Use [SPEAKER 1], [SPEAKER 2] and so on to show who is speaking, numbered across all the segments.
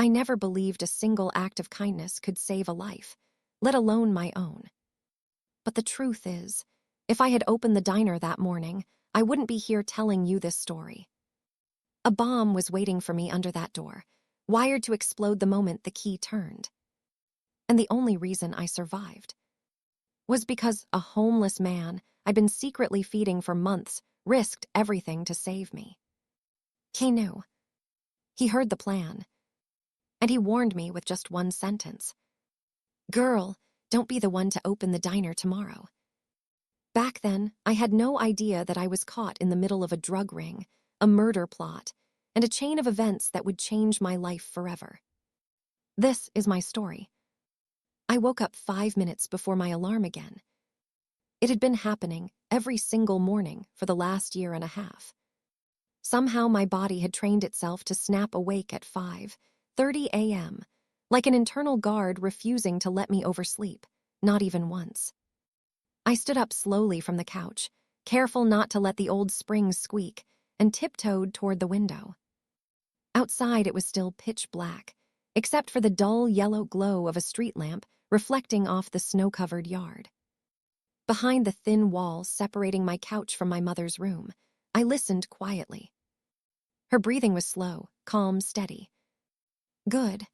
[SPEAKER 1] I never believed a single act of kindness could save a life, let alone my own. But the truth is, if I had opened the diner that morning, I wouldn't be here telling you this story. A bomb was waiting for me under that door, wired to explode the moment the key turned. And the only reason I survived was because a homeless man I'd been secretly feeding for months risked everything to save me. He knew. He heard the plan. And he warned me with just one sentence. "Girl, don't be the one to open the diner tomorrow." Back then, I had no idea that I was caught in the middle of a drug ring, a murder plot, and a chain of events that would change my life forever. This is my story. I woke up 5 minutes before my alarm again. It had been happening every single morning for the last year and a half. Somehow my body had trained itself to snap awake at 5:30 a.m., like an internal guard refusing to let me oversleep, not even once. I stood up slowly from the couch, careful not to let the old springs squeak, and tiptoed toward the window. Outside it was still pitch black, except for the dull yellow glow of a street lamp reflecting off the snow-covered yard. Behind the thin wall separating my couch from my mother's room, I listened quietly. Her breathing was slow, calm, steady. Good.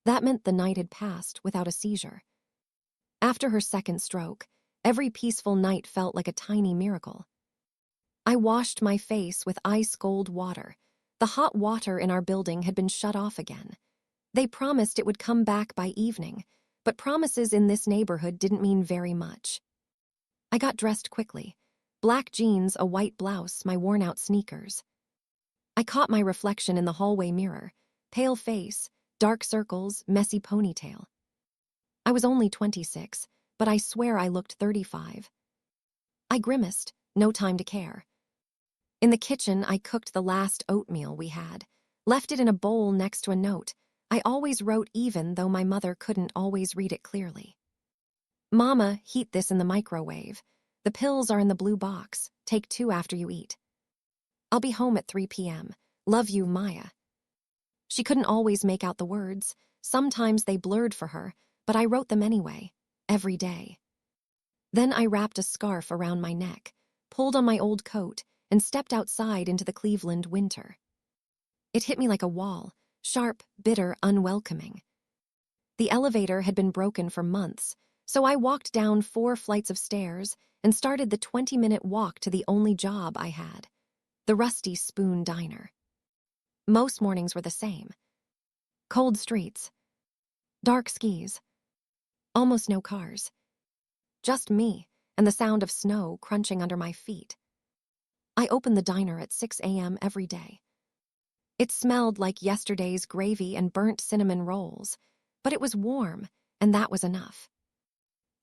[SPEAKER 1] That meant the night had passed without a seizure. After her second stroke, every peaceful night felt like a tiny miracle. I washed my face with ice-cold water. The hot water in our building had been shut off again. They promised it would come back by evening, but promises in this neighborhood didn't mean very much. I got dressed quickly. Black jeans, a white blouse, my worn-out sneakers. I caught my reflection in the hallway mirror. Pale face, dark circles, messy ponytail. I was only 26, but I swear I looked 35. I grimaced, no time to care. In the kitchen, I cooked the last oatmeal we had, left it in a bowl next to a note. I always wrote even though my mother couldn't always read it clearly. "Mama, heat this in the microwave. The pills are in the blue box. Take 2 after you eat. I'll be home at 3 p.m. Love you, Maya." She couldn't always make out the words. Sometimes they blurred for her, but I wrote them anyway, every day. Then I wrapped a scarf around my neck, pulled on my old coat, and stepped outside into the Cleveland winter. It hit me like a wall, sharp, bitter, unwelcoming. The elevator had been broken for months, so I walked down 4 flights of stairs and started the 20-minute walk to the only job I had, the Rusty Spoon Diner. Most mornings were the same. Cold streets, dark skis, almost no cars. Just me and the sound of snow crunching under my feet. I opened the diner at 6 a.m. every day. It smelled like yesterday's gravy and burnt cinnamon rolls, but it was warm, and that was enough.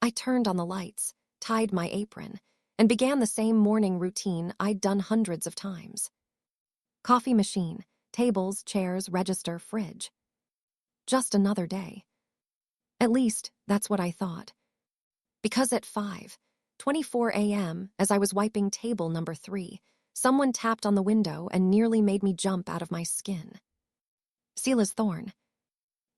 [SPEAKER 1] I turned on the lights, tied my apron, and began the same morning routine I'd done hundreds of times. Coffee machine, tables, chairs, register, fridge. Just another day. At least, that's what I thought. Because at 5:24 a.m., as I was wiping table number 3, someone tapped on the window and nearly made me jump out of my skin. Silas Thorne.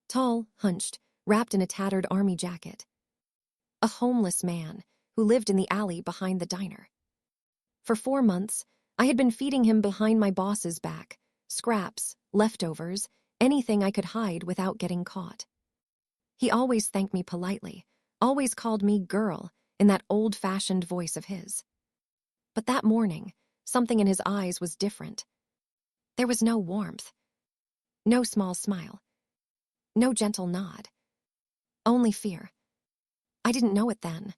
[SPEAKER 1] Tall, hunched, wrapped in a tattered army jacket. A homeless man who lived in the alley behind the diner. For 4 months, I had been feeding him behind my boss's back, scraps, leftovers, anything I could hide without getting caught. He always thanked me politely, always called me girl in that old-fashioned voice of his. But that morning, something in his eyes was different. There was no warmth, no small smile, no gentle nod. Only fear. I didn't know it then.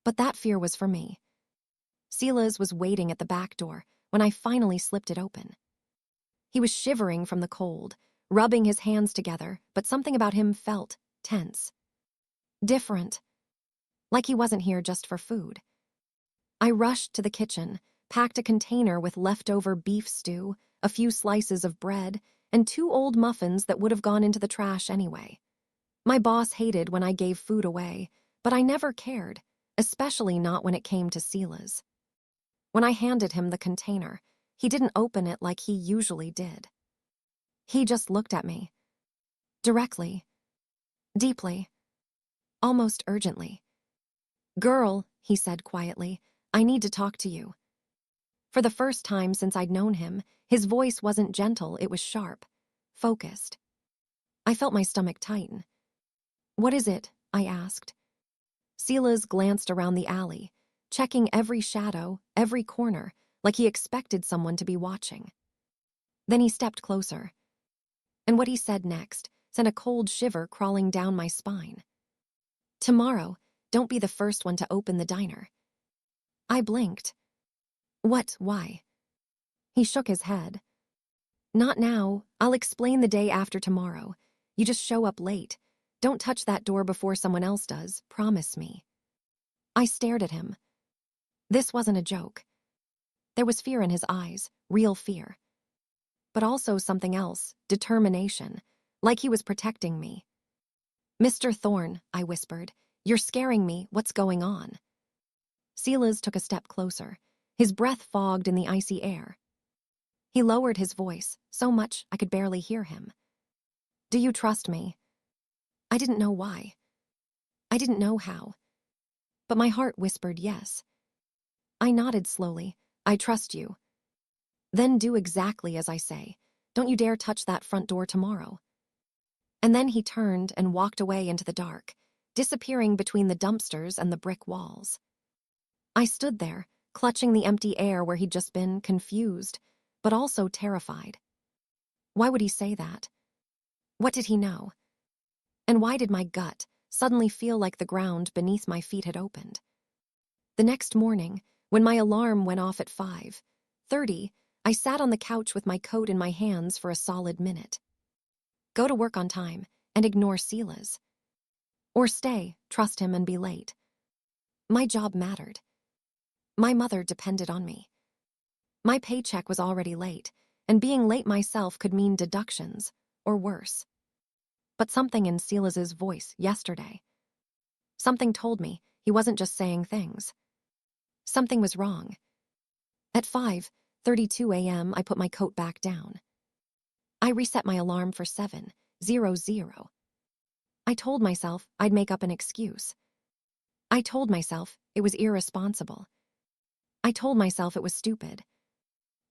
[SPEAKER 1] But that fear was for me. Silas was waiting at the back door when I finally slipped it open. He was shivering from the cold, rubbing his hands together, but something about him felt tense. Different. Like he wasn't here just for food. I rushed to the kitchen, packed a container with leftover beef stew, a few slices of bread, and 2 old muffins that would have gone into the trash anyway. My boss hated when I gave food away, but I never cared, especially not when it came to Silas. When I handed him the container, he didn't open it like he usually did. He just looked at me, Directly. Deeply. Almost urgently. "Girl," he said quietly, "I need to talk to you." For the first time since I'd known him, his voice wasn't gentle, it was sharp. Focused. I felt my stomach tighten. "What is it?" I asked. Silas glanced around the alley, checking every shadow, every corner, like he expected someone to be watching. Then he stepped closer. And what he said next sent a cold shiver crawling down my spine. "Tomorrow, don't be the first one to open the diner." I blinked. "What, why?" He shook his head. "Not now. I'll explain the day after tomorrow. You just show up late. Don't touch that door before someone else does, promise me." I stared at him. This wasn't a joke. There was fear in his eyes, real fear. But also something else, determination, like he was protecting me. "Mr. Thorne," I whispered, "you're scaring me. What's going on?" Silas took a step closer. His breath fogged in the icy air. He lowered his voice, so much I could barely hear him. "Do you trust me?" I didn't know why. I didn't know how. But my heart whispered yes. I nodded slowly. "I trust you." "Then do exactly as I say. Don't you dare touch that front door tomorrow." And then he turned and walked away into the dark, disappearing between the dumpsters and the brick walls. I stood there, clutching the empty air where he'd just been, confused, but also terrified. Why would he say that? What did he know? And why did my gut suddenly feel like the ground beneath my feet had opened? The next morning, when my alarm went off at 5:30, I sat on the couch with my coat in my hands for a solid minute. Go to work on time and ignore Silas. Or stay, trust him and be late. My job mattered. My mother depended on me. My paycheck was already late, and being late myself could mean deductions, or worse. But something in Silas's voice yesterday, something told me he wasn't just saying things. Something was wrong. At 5:32 a.m., I put my coat back down. I reset my alarm for 7:00. I told myself I'd make up an excuse. I told myself it was irresponsible. I told myself it was stupid.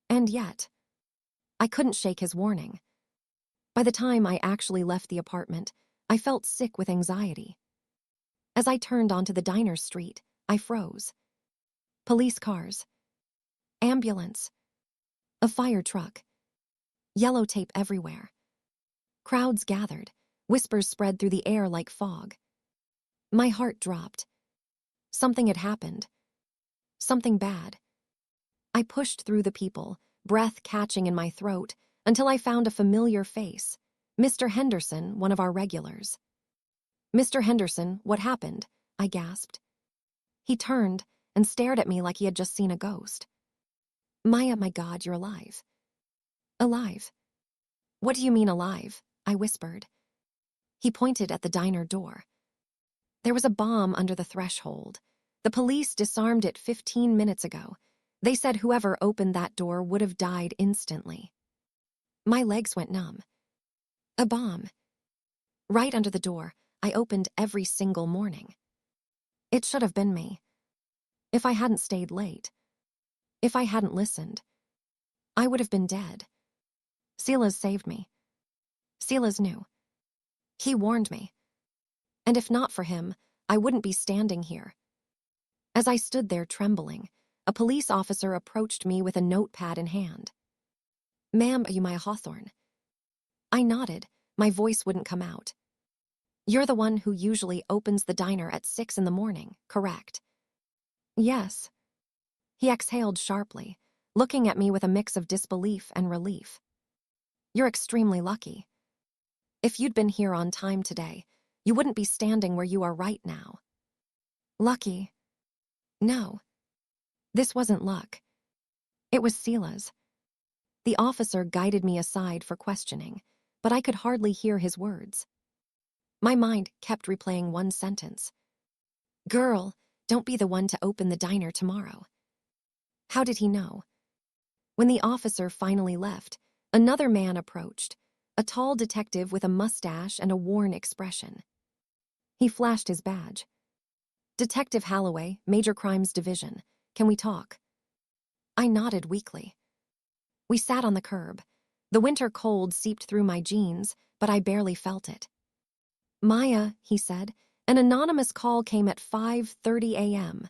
[SPEAKER 1] And yet, I couldn't shake his warning. By the time I actually left the apartment, I felt sick with anxiety. As I turned onto the diner street, I froze. Police cars. Ambulance. A fire truck. Yellow tape everywhere. Crowds gathered. Whispers spread through the air like fog. My heart dropped. Something had happened. Something bad. I pushed through the people, breath catching in my throat, until I found a familiar face. Mr. Henderson, one of our regulars. "Mr. Henderson, what happened?" I gasped. He turned and stared at me like he had just seen a ghost. "Maya, my God, you're alive." "Alive? What do you mean alive?" I whispered. He pointed at the diner door. There was a bomb under the threshold. The police disarmed it 15 minutes ago. They said whoever opened that door would have died instantly. My legs went numb. A bomb. Right under the door I opened every single morning. It should have been me. If I hadn't stayed late. If I hadn't listened. I would have been dead. Silas saved me. Silas knew. He warned me. And if not for him, I wouldn't be standing here. As I stood there trembling, a police officer approached me with a notepad in hand. "Ma'am, are you Maya Hawthorne?" I nodded. My voice wouldn't come out. "You're the one who usually opens the diner at 6 in the morning, correct?" "Yes." He exhaled sharply, looking at me with a mix of disbelief and relief. "You're extremely lucky. If you'd been here on time today, you wouldn't be standing where you are right now." Lucky? No. This wasn't luck. It was Silas. The officer guided me aside for questioning, but I could hardly hear his words. My mind kept replaying one sentence. "Girl, don't be the one to open the diner tomorrow." How did he know? When the officer finally left, another man approached, a tall detective with a mustache and a worn expression. He flashed his badge. "Detective Holloway, Major Crimes Division. Can we talk?" I nodded weakly. We sat on the curb. The winter cold seeped through my jeans, but I barely felt it. "Maya," he said, "an anonymous call came at 5:30 a.m.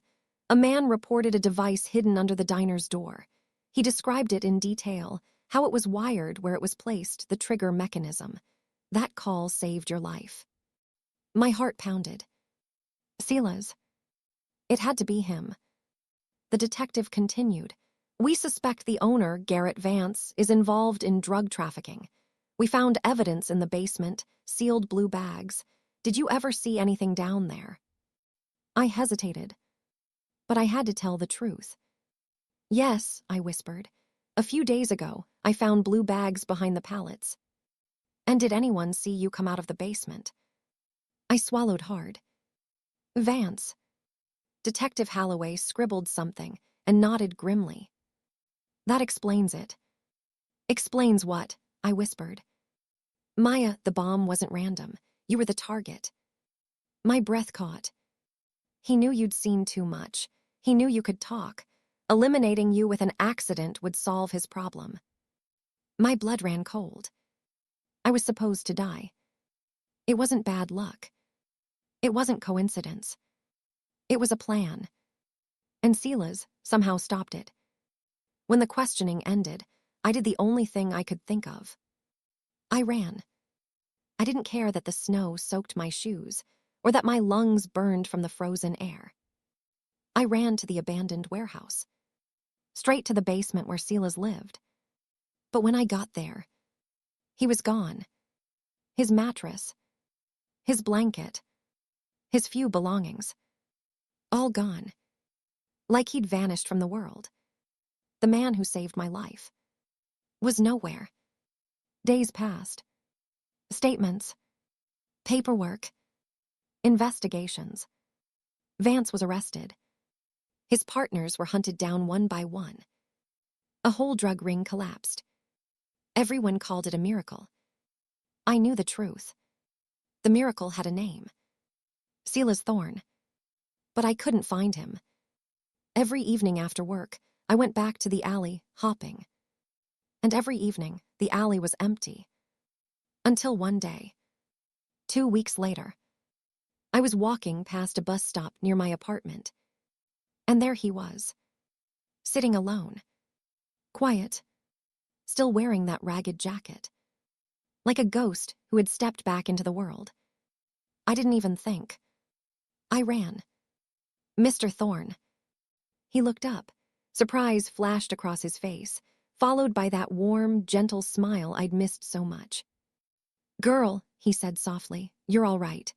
[SPEAKER 1] A man reported a device hidden under the diner's door. He described it in detail, how it was wired, where it was placed, the trigger mechanism. That call saved your life." My heart pounded. "Silas." It had to be him. The detective continued. "We suspect the owner, Garrett Vance, is involved in drug trafficking. We found evidence in the basement, sealed blue bags. Did you ever see anything down there?" I hesitated, but I had to tell the truth. "Yes," I whispered. "A few days ago, I found blue bags behind the pallets." "And did anyone see you come out of the basement?" I swallowed hard. "Vance." Detective Holloway scribbled something and nodded grimly. "That explains it." "Explains what?" I whispered. "Maya, the bomb wasn't random. You were the target." My breath caught. "He knew you'd seen too much. He knew you could talk. Eliminating you with an accident would solve his problem." My blood ran cold. I was supposed to die. It wasn't bad luck. It wasn't coincidence. It was a plan. And Silas somehow stopped it. When the questioning ended, I did the only thing I could think of. I ran. I didn't care that the snow soaked my shoes or that my lungs burned from the frozen air. I ran to the abandoned warehouse, straight to the basement where Silas lived. But when I got there, he was gone. His mattress, his blanket, his few belongings, all gone. Like he'd vanished from the world. The man who saved my life was nowhere. Days passed. Statements, paperwork, investigations. Vance was arrested. His partners were hunted down one by one. A whole drug ring collapsed. Everyone called it a miracle. I knew the truth. The miracle had a name. Silas Thorne. But I couldn't find him. Every evening after work, I went back to the alley, hopping. And every evening, the alley was empty. Until one day. 2 weeks later. I was walking past a bus stop near my apartment. And there he was. Sitting alone. Quiet. Still wearing that ragged jacket. Like a ghost who had stepped back into the world. I didn't even think. I ran. "Mr. Thorne." He looked up. Surprise flashed across his face, followed by that warm, gentle smile I'd missed so much. "Girl," he said softly, "you're all right."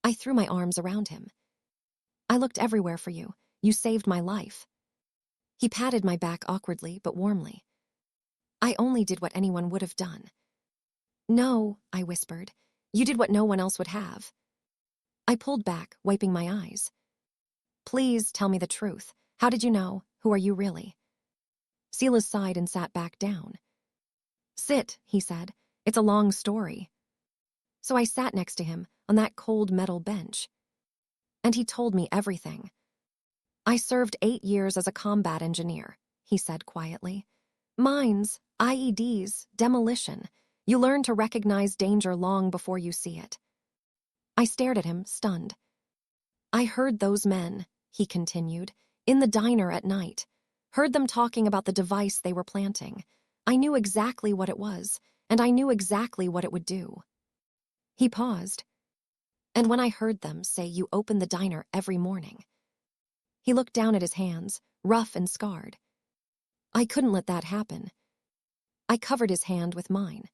[SPEAKER 1] I threw my arms around him. "I looked everywhere for you. You saved my life." He patted my back awkwardly but warmly. "I only did what anyone would have done." "No," I whispered. "You did what no one else would have." I pulled back, wiping my eyes. "Please tell me the truth. How did you know? Who are you really?" Silas sighed and sat back down. "Sit," he said. "It's a long story." So I sat next to him on that cold metal bench. And he told me everything. "I served 8 years as a combat engineer," he said quietly. "Mines, IEDs, demolition. You learn to recognize danger long before you see it." I stared at him, stunned. "I heard those men," he continued, "in the diner at night. Heard them talking about the device they were planting. I knew exactly what it was, and I knew exactly what it would do." He paused. "And when I heard them say you open the diner every morning." He looked down at his hands, rough and scarred. "I couldn't let that happen." I covered his hand with mine.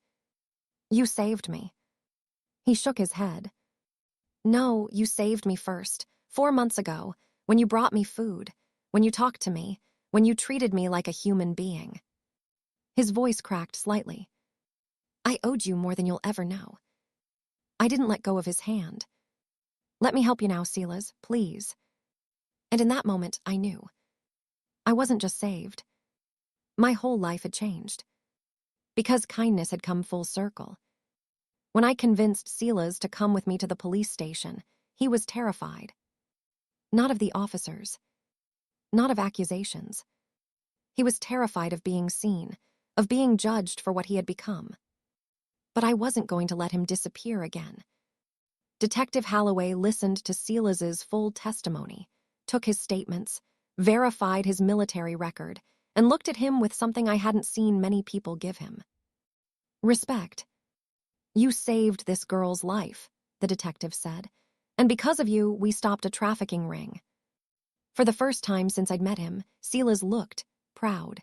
[SPEAKER 1] "You saved me." He shook his head. "No, you saved me first, 4 months ago, when you brought me food, when you talked to me, when you treated me like a human being." His voice cracked slightly. "I owed you more than you'll ever know." I didn't let go of his hand. "Let me help you now, Silas, please." And in that moment, I knew. I wasn't just saved. My whole life had changed. Because kindness had come full circle. When I convinced Silas to come with me to the police station, he was terrified. Not of the officers. Not of accusations. He was terrified of being seen, of being judged for what he had become. But I wasn't going to let him disappear again. Detective Holloway listened to Silas's full testimony, took his statements, verified his military record, and looked at him with something I hadn't seen many people give him. Respect. You saved this girl's life, the detective said, and because of you, we stopped a trafficking ring. For the first time since I'd met him, Silas looked proud.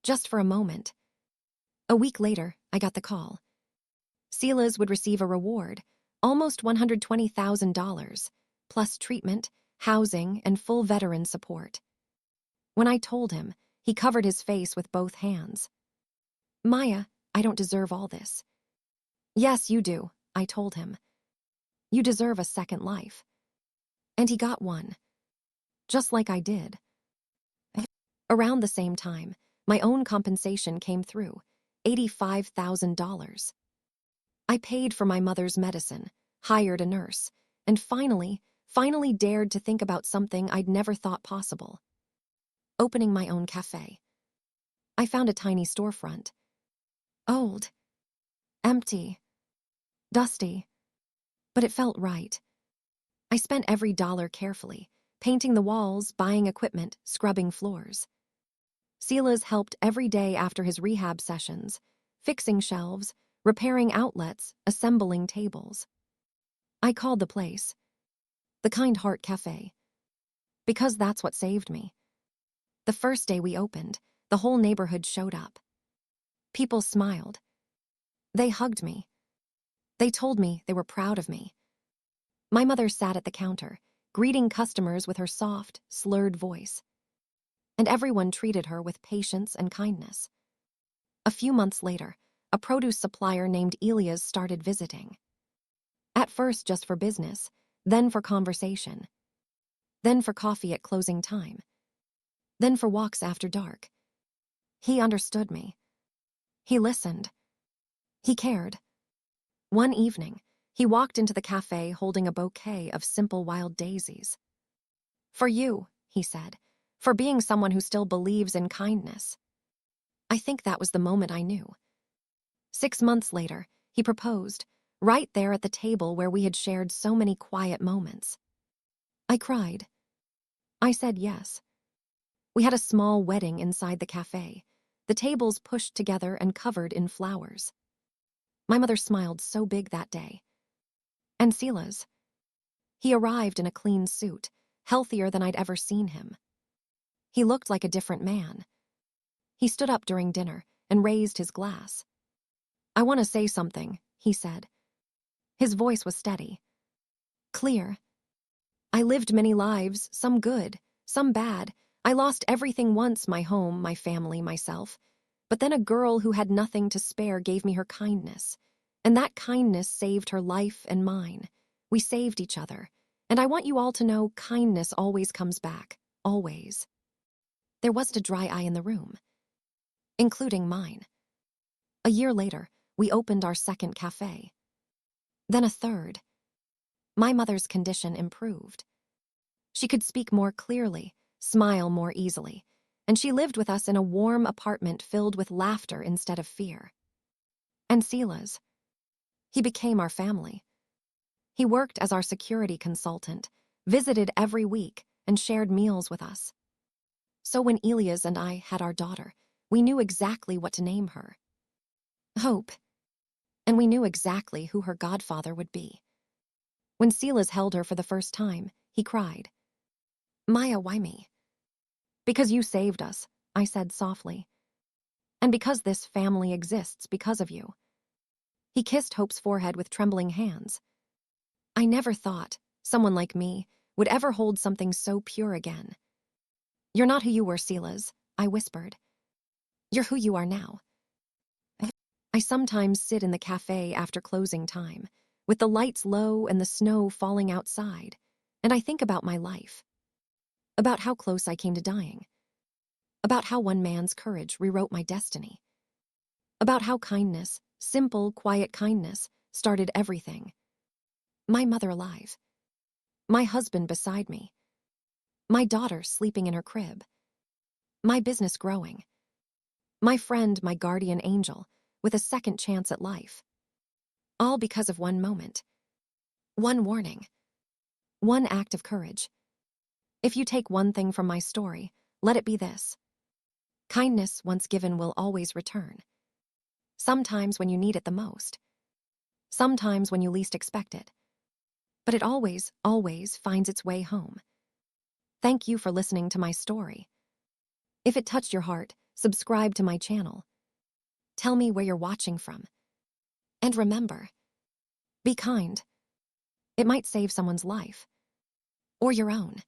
[SPEAKER 1] Just for a moment. A week later, I got the call. Silas would receive a reward, almost $120,000, plus treatment, housing, and full veteran support. When I told him, he covered his face with both hands. Maya, I don't deserve all this. Yes, you do, I told him. You deserve a second life. And he got one. Just like I did. Around the same time, my own compensation came through, $85,000. I paid for my mother's medicine, hired a nurse, and finally dared to think about something I'd never thought possible. Opening my own cafe. I found a tiny storefront. Old. Empty. Dusty. But it felt right. I spent every dollar carefully, painting the walls, buying equipment, scrubbing floors. Silas helped every day after his rehab sessions, fixing shelves, repairing outlets, assembling tables. I called the place the Kind Heart Cafe, because that's what saved me. The first day we opened, the whole neighborhood showed up. People smiled. They hugged me. They told me they were proud of me. My mother sat at the counter, greeting customers with her soft, slurred voice. And everyone treated her with patience and kindness. A few months later, a produce supplier named Elias started visiting. At first just for business, then for conversation, then for coffee at closing time, then for walks after dark. He understood me. He listened. He cared. One evening, he walked into the cafe holding a bouquet of simple wild daisies. For you, he said, for being someone who still believes in kindness. I think that was the moment I knew. 6 months later, he proposed, right there at the table where we had shared so many quiet moments. I cried. I said yes. We had a small wedding inside the cafe, the tables pushed together and covered in flowers. My mother smiled so big that day. And Silas. He arrived in a clean suit, healthier than I'd ever seen him. He looked like a different man. He stood up during dinner and raised his glass. I want to say something, he said. His voice was steady. Clear. I lived many lives, some good, some bad. I lost everything once, my home, my family, myself. But then a girl who had nothing to spare gave me her kindness. And that kindness saved her life and mine. We saved each other. And I want you all to know kindness always comes back. Always. There wasn't a dry eye in the room. Including mine. A year later, we opened our second cafe. Then a third. My mother's condition improved. She could speak more clearly, smile more easily, and she lived with us in a warm apartment filled with laughter instead of fear. And Silas. He became our family. He worked as our security consultant, visited every week, and shared meals with us. So when Elias and I had our daughter, we knew exactly what to name her. Hope. And we knew exactly who her godfather would be. When Silas held her for the first time, he cried. Maya, why me? Because you saved us, I said softly. And because this family exists because of you. He kissed Hope's forehead with trembling hands. I never thought someone like me would ever hold something so pure again. You're not who you were, Silas, I whispered. You're who you are now. I sometimes sit in the cafe after closing time, with the lights low and the snow falling outside, and I think about my life. About how close I came to dying. About how one man's courage rewrote my destiny. about how kindness, simple, quiet kindness, started everything. My mother alive. My husband beside me. My daughter sleeping in her crib. My business growing. My friend, my guardian angel, with a second chance at life. All because of one moment. One warning. One act of courage. If you take one thing from my story, let it be this. Kindness, once given, will always return. Sometimes when you need it the most. Sometimes when you least expect it. But it always, always finds its way home. Thank you for listening to my story. If it touched your heart, subscribe to my channel. Tell me where you're watching from. And remember, be kind. It might save someone's life. Or your own.